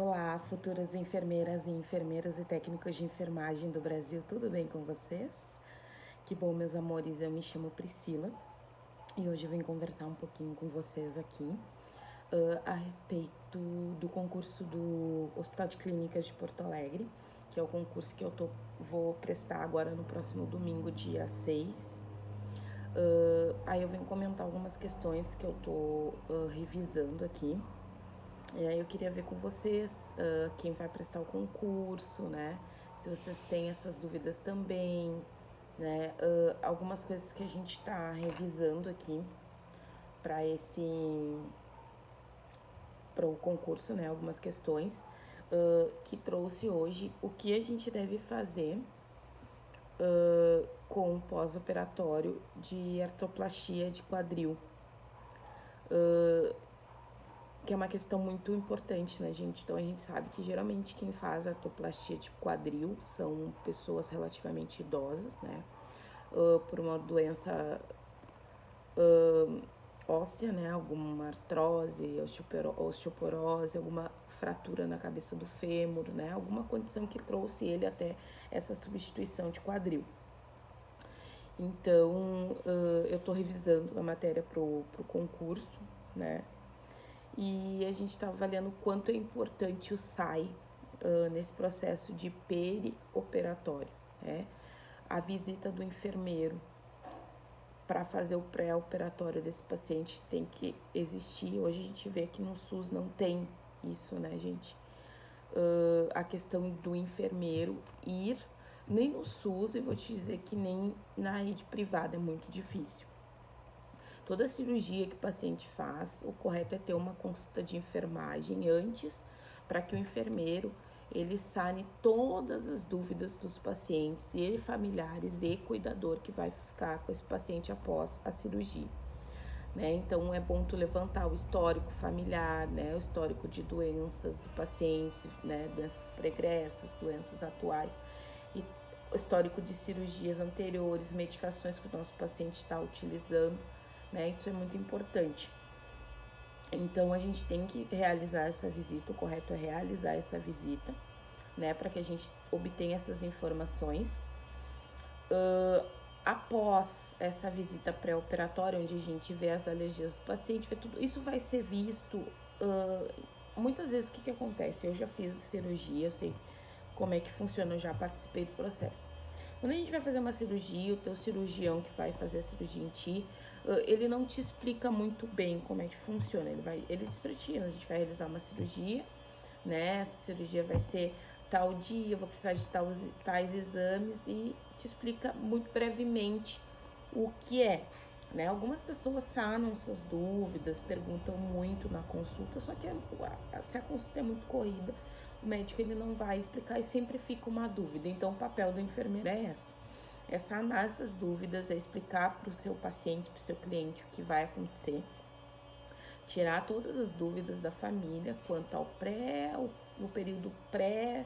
Olá, futuras enfermeiras e técnicos de enfermagem do Brasil, tudo bem com vocês? Que bom, meus amores, eu me chamo Priscila e hoje eu vim conversar um pouquinho com vocês aqui a respeito do concurso do Hospital de Clínicas de Porto Alegre, que é o concurso que eu vou prestar agora no próximo domingo, dia 6. Aí eu venho comentar algumas questões que eu tô revisando aqui. E aí eu queria ver com vocês quem vai prestar o concurso, né? Se vocês têm essas dúvidas também, né? Algumas coisas que a gente tá revisando aqui para o concurso, né? Algumas questões que trouxe hoje o que a gente deve fazer com o pós-operatório de artroplastia de quadril. Que é uma questão muito importante, né, gente? Então, a gente sabe que geralmente quem faz artroplastia de quadril são pessoas relativamente idosas, né? Por uma doença óssea, né? Alguma artrose, osteoporose, alguma fratura na cabeça do fêmur, né? Alguma condição que trouxe ele até essa substituição de quadril. Então, eu tô revisando a matéria pro concurso, né? E a gente está avaliando o quanto é importante o SAI nesse processo de perioperatório, né? A visita do enfermeiro para fazer o pré-operatório desse paciente tem que existir. Hoje a gente vê que no SUS não tem isso, né, gente? A questão do enfermeiro ir, nem no SUS, e vou te dizer que nem na rede privada é muito difícil. Toda cirurgia que o paciente faz, o correto é ter uma consulta de enfermagem antes, para que o enfermeiro ele sane todas as dúvidas dos pacientes, e familiares e cuidador que vai ficar com esse paciente após a cirurgia. Né? Então é bom tu levantar o histórico familiar, né? O histórico de doenças do paciente, né? Doenças pregressas, doenças atuais, e o histórico de cirurgias anteriores, medicações que o nosso paciente está utilizando, né? Isso é muito importante. Então a gente tem que realizar essa visita, o correto é realizar essa visita, né? Para que a gente obtenha essas informações. Após essa visita pré-operatória, onde a gente vê as alergias do paciente, vê tudo, isso vai ser visto. Muitas vezes o que acontece? Eu já fiz cirurgia, eu sei como é que funciona, eu já participei do processo. Quando a gente vai fazer uma cirurgia, o teu cirurgião que vai fazer a cirurgia em ti, ele não te explica muito bem como é que funciona. Ele diz pra ti, a gente vai realizar uma cirurgia, né? Essa cirurgia vai ser tal dia, eu vou precisar de tais exames, e te explica muito brevemente o que é, né? Algumas pessoas sanam suas dúvidas, perguntam muito na consulta, só que se a consulta é muito corrida, o médico ele não vai explicar e sempre fica uma dúvida. Então, o papel do enfermeiro é sanar essas dúvidas, é explicar para o seu paciente, para o seu cliente o que vai acontecer, tirar todas as dúvidas da família quanto ao o período pré,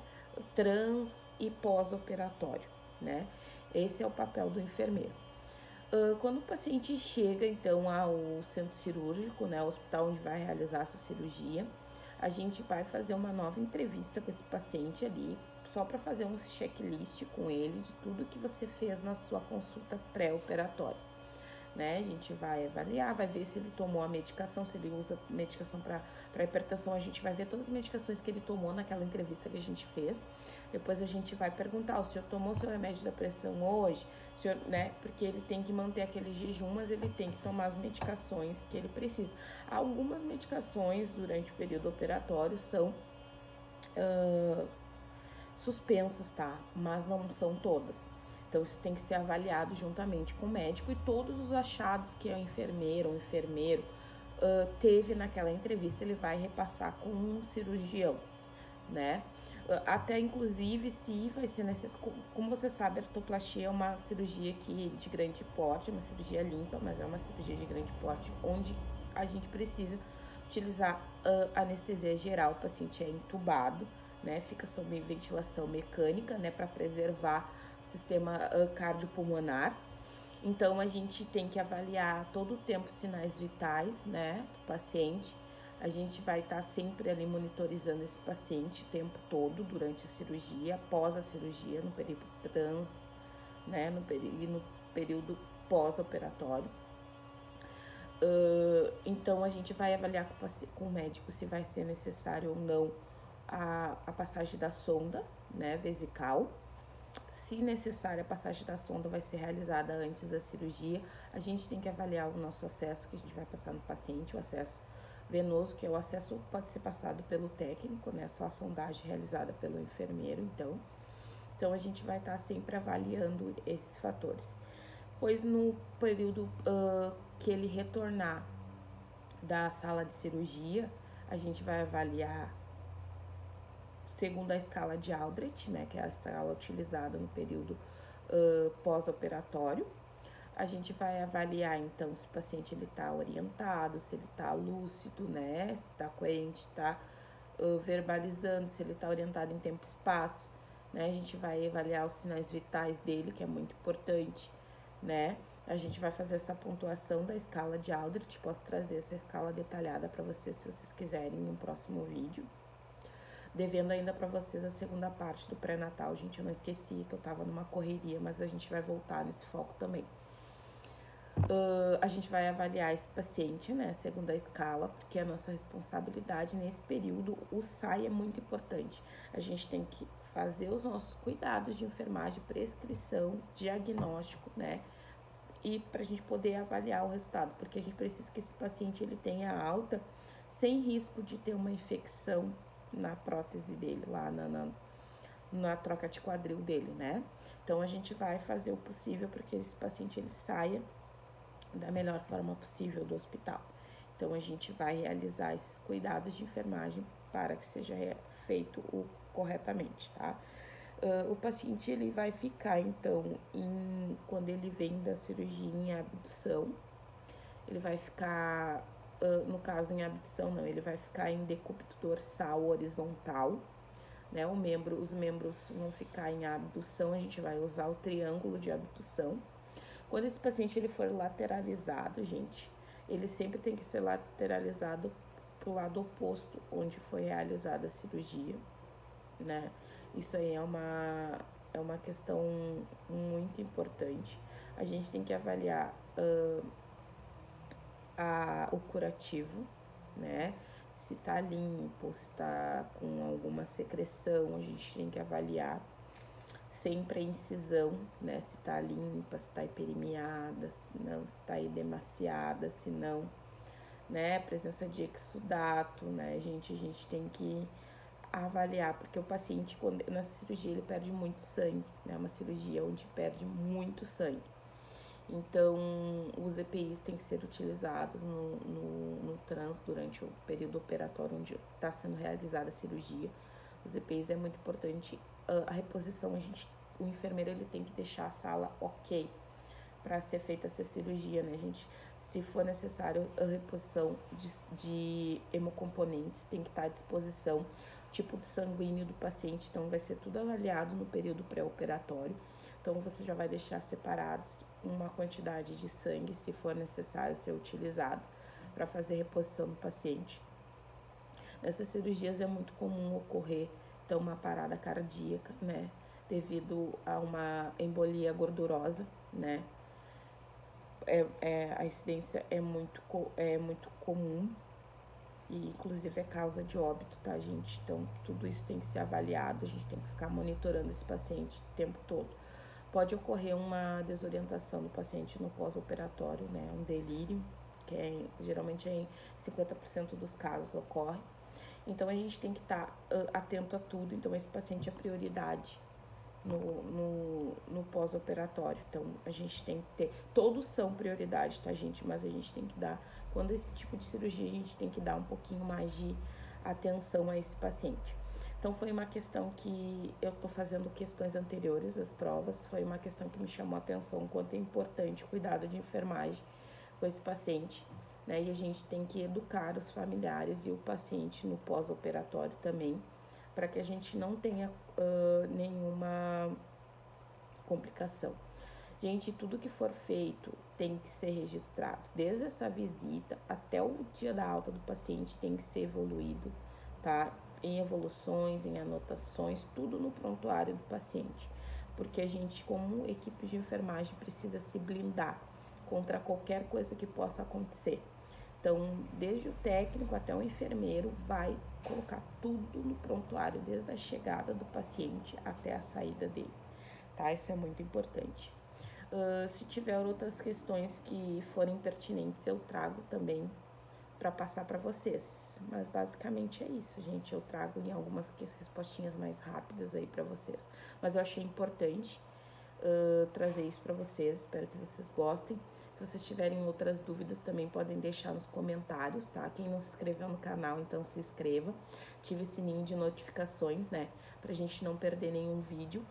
trans e pós-operatório, né? Esse é o papel do enfermeiro. Quando o paciente chega, então, ao centro cirúrgico, né, ao hospital onde vai realizar essa cirurgia, a gente vai fazer uma nova entrevista com esse paciente ali, só para fazer um checklist com ele de tudo que você fez na sua consulta pré-operatória, né? A gente vai avaliar, vai ver se ele tomou a medicação, se ele usa medicação para hipertensão, a gente vai ver todas as medicações que ele tomou naquela entrevista que a gente fez. Depois a gente vai perguntar: o senhor tomou seu remédio da pressão hoje? O senhor, né? Porque ele tem que manter aquele jejum, mas ele tem que tomar as medicações que ele precisa. Algumas medicações durante o período operatório são suspensas, tá? Mas não são todas. Então, isso tem que ser avaliado juntamente com o médico, e todos os achados que a enfermeira ou enfermeiro teve naquela entrevista, ele vai repassar com um cirurgião, né? Até, inclusive, se vai ser necessário. Como você sabe, a artroplastia é uma cirurgia de grande porte, é uma cirurgia limpa, mas é uma cirurgia de grande porte, onde a gente precisa utilizar anestesia geral. O paciente é entubado, né? Fica sob ventilação mecânica, né? Para preservar o sistema cardiopulmonar. Então, a gente tem que avaliar todo o tempo sinais vitais, né? Do paciente. A gente vai estar sempre ali monitorizando esse paciente o tempo todo, durante a cirurgia, após a cirurgia, no período trans, né, no período pós-operatório. Então, a gente vai avaliar com o médico se vai ser necessário ou não a passagem da sonda, né, vesical. Se necessária, a passagem da sonda vai ser realizada antes da cirurgia. A gente tem que avaliar o nosso acesso que a gente vai passar no paciente, o acesso venoso, que é o acesso pode ser passado pelo técnico, né? Só a sondagem realizada pelo enfermeiro, então a gente vai estar sempre avaliando esses fatores. Pois no período que ele retornar da sala de cirurgia, a gente vai avaliar segundo a escala de Aldrich, né, que é a escala utilizada no período pós-operatório. A gente vai avaliar, então, se o paciente está orientado, se ele está lúcido, né, se está coerente, está verbalizando, se ele está orientado em tempo e espaço, né. A gente vai avaliar os sinais vitais dele, que é muito importante, né. A gente vai fazer essa pontuação da escala de Aldrich, posso trazer essa escala detalhada para vocês, se vocês quiserem, em um próximo vídeo. Devendo ainda para vocês a segunda parte do pré-natal, gente, eu não esqueci que eu tava numa correria, mas a gente vai voltar nesse foco também. A gente vai avaliar esse paciente, né, segundo a escala, porque é a nossa responsabilidade nesse período. O SAI é muito importante. A gente tem que fazer os nossos cuidados de enfermagem, prescrição, diagnóstico, né, e para a gente poder avaliar o resultado, porque a gente precisa que esse paciente ele tenha alta sem risco de ter uma infecção na prótese dele, lá na troca de quadril dele, né? Então, a gente vai fazer o possível para que esse paciente ele saia da melhor forma possível do hospital. Então, a gente vai realizar esses cuidados de enfermagem para que seja feito corretamente, tá? O paciente ele vai ficar, então, quando ele vem da cirurgia em abdução, ele vai ficar, no caso em abdução não, ele vai ficar em decúbito dorsal horizontal, né? Os membros vão ficar em abdução, a gente vai usar o triângulo de abdução. Quando esse paciente ele for lateralizado, gente, ele sempre tem que ser lateralizado para o lado oposto onde foi realizada a cirurgia, né? Isso aí é uma questão muito importante. A gente tem que avaliar o curativo, né? Se tá limpo, se tá com alguma secreção, a gente tem que avaliar sempre a incisão, né? Se tá limpa, se tá hiperemiada, se não, se tá edemaciada, se não, né? Presença de exudato, né, gente? A gente tem que avaliar, porque o paciente, quando na cirurgia, ele perde muito sangue, né? Uma cirurgia onde perde muito sangue. Então, os EPIs têm que ser utilizados no trans durante o período operatório onde está sendo realizada a cirurgia. Os EPIs é muito importante. A reposição, o enfermeiro ele tem que deixar a sala ok para ser feita essa cirurgia, né, gente? Se for necessário a reposição de hemocomponentes, tem que estar à disposição, tipo de sanguíneo do paciente, então vai ser tudo avaliado no período pré-operatório. Então, você já vai deixar separados uma quantidade de sangue, se for necessário ser utilizado, para fazer reposição do paciente. Nessas cirurgias é muito comum ocorrer, então, uma parada cardíaca, né, devido a uma embolia gordurosa, né. A incidência é muito comum e, inclusive, é causa de óbito, tá, gente? Então, tudo isso tem que ser avaliado, a gente tem que ficar monitorando esse paciente o tempo todo. Pode ocorrer uma desorientação do paciente no pós-operatório, né? Um delírio, que geralmente em 50% dos casos ocorre. Então, a gente tem que estar atento a tudo. Então, esse paciente é prioridade no pós-operatório. Então, a gente tem que ter... Todos são prioridade, tá, gente? Mas a gente tem que dar... Quando esse tipo de cirurgia, a gente tem que dar um pouquinho mais de atenção a esse paciente. Então, foi uma questão que eu tô fazendo questões anteriores às provas, foi uma questão que me chamou a atenção, quanto é importante o cuidado de enfermagem com esse paciente, né? E a gente tem que educar os familiares e o paciente no pós-operatório também, para que a gente não tenha nenhuma complicação. Gente, tudo que for feito tem que ser registrado. Desde essa visita até o dia da alta do paciente tem que ser evoluído, tá? Em evoluções, em anotações, tudo no prontuário do paciente. Porque a gente, como equipe de enfermagem, precisa se blindar contra qualquer coisa que possa acontecer. Então, desde o técnico até o enfermeiro vai colocar tudo no prontuário, desde a chegada do paciente até a saída dele, tá? Isso é muito importante. Se tiver outras questões que forem pertinentes, eu trago também para passar para vocês. Mas basicamente é isso, gente. Eu trago em algumas respostinhas mais rápidas aí para vocês. Mas eu achei importante trazer isso para vocês. Espero que vocês gostem. Se vocês tiverem outras dúvidas, também podem deixar nos comentários, tá? Quem não se inscreveu no canal, então se inscreva. Ative o sininho de notificações, né? Pra gente não perder nenhum vídeo.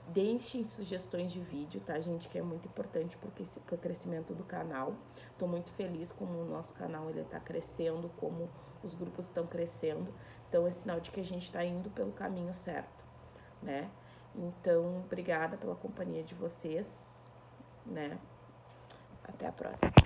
Deixem sugestões de vídeo, tá, gente? Que é muito importante pro crescimento do canal. Tô muito feliz como o nosso canal ele tá crescendo, como os grupos estão crescendo. Então, é sinal de que a gente tá indo pelo caminho certo, né? Então, obrigada pela companhia de vocês, né? Até a próxima.